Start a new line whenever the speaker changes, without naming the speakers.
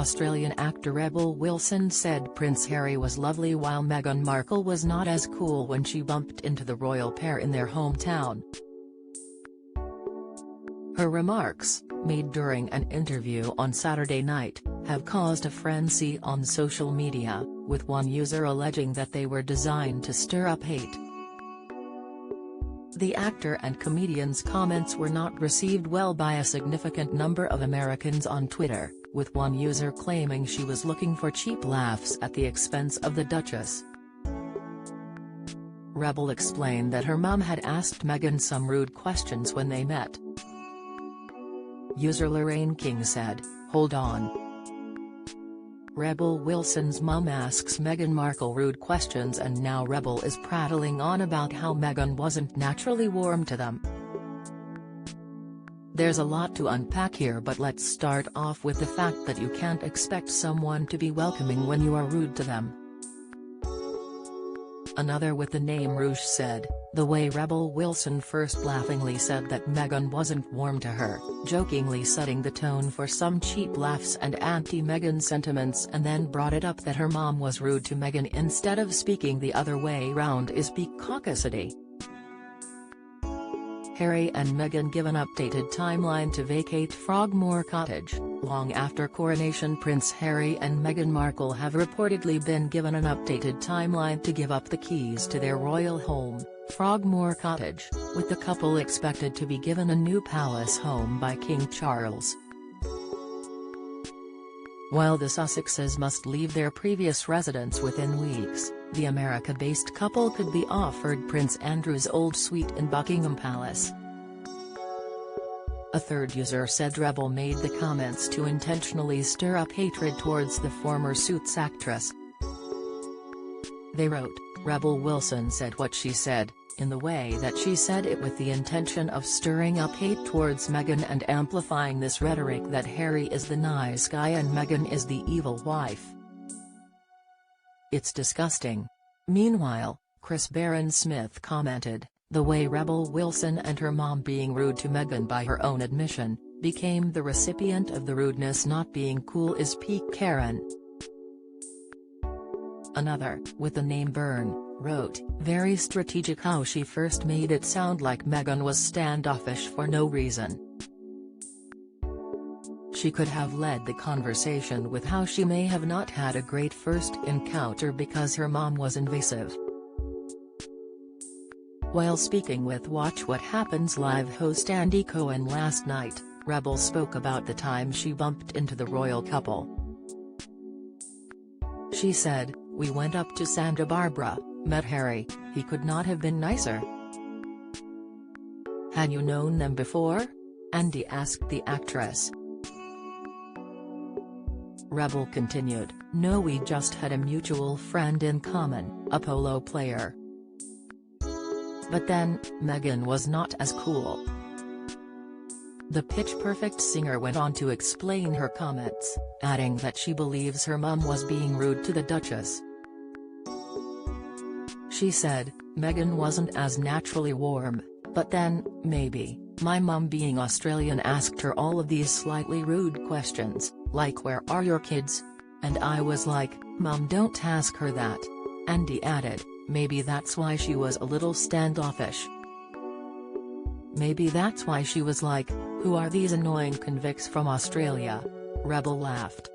Australian actor Rebel Wilson said Prince Harry was lovely while Meghan Markle was not as cool when she bumped into the royal pair in their hometown. Her remarks, made during an interview on Saturday night, have caused a frenzy on social media, with one user alleging that they were designed to stir up hate. The actor and comedian's comments were not received well by a significant number of Americans on Twitter, with one user claiming she was looking for cheap laughs at the expense of the Duchess. Rebel explained that her mum had asked Meghan some rude questions when they met. User Lorraine King said, "Hold on. Rebel Wilson's mum asks Meghan Markle rude questions and now Rebel is prattling on about how Meghan wasn't naturally warm to them. There's a lot to unpack here, but let's start off with the fact that you can't expect someone to be welcoming when you are rude to them." Another with the name Rouge said, "The way Rebel Wilson first laughingly said that Meghan wasn't warm to her, jokingly setting the tone for some cheap laughs and anti-Meghan sentiments, and then brought it up that her mom was rude to Meghan instead of speaking the other way round is peak caucasity." Harry and Meghan give an updated timeline to vacate Frogmore Cottage. Long after coronation, Prince Harry and Meghan Markle have reportedly been given an updated timeline to give up the keys to their royal home, Frogmore Cottage, with the couple expected to be given a new palace home by King Charles. While the Sussexes must leave their previous residence within weeks, the America-based couple could be offered Prince Andrew's old suite in Buckingham Palace. A third user said Rebel made the comments to intentionally stir up hatred towards the former Suits actress. They wrote, "Rebel Wilson said what she said, in the way that she said it with the intention of stirring up hate towards Meghan and amplifying this rhetoric that Harry is the nice guy and Meghan is the evil wife. It's disgusting." Meanwhile, Chris Barron-Smith commented, "The way Rebel Wilson and her mom being rude to Meghan by her own admission, became the recipient of the rudeness not being cool is peak Karen." Another, with the name Byrne, wrote, "Very strategic how she first made it sound like Meghan was standoffish for no reason. She could have led the conversation with how she may have not had a great first encounter because her mom was invasive." While speaking with Watch What Happens Live host Andy Cohen last night, Rebel spoke about the time she bumped into the royal couple. She said, "We went up to Santa Barbara, met Harry, he could not have been nicer." "Had you known them before?" Andy asked the actress. Rebel continued, "No, we just had a mutual friend in common, a polo player. But then, Meghan was not as cool." The Pitch Perfect singer went on to explain her comments, adding that she believes her mum was being rude to the Duchess. She said, "Meghan wasn't as naturally warm, but then, maybe, my mum being Australian asked her all of these slightly rude questions, like where are your kids? And I was like, Mum, don't ask her that." Andy added, "Maybe that's why she was a little standoffish. Maybe that's why she was like, who are these annoying convicts from Australia?" Rebel laughed.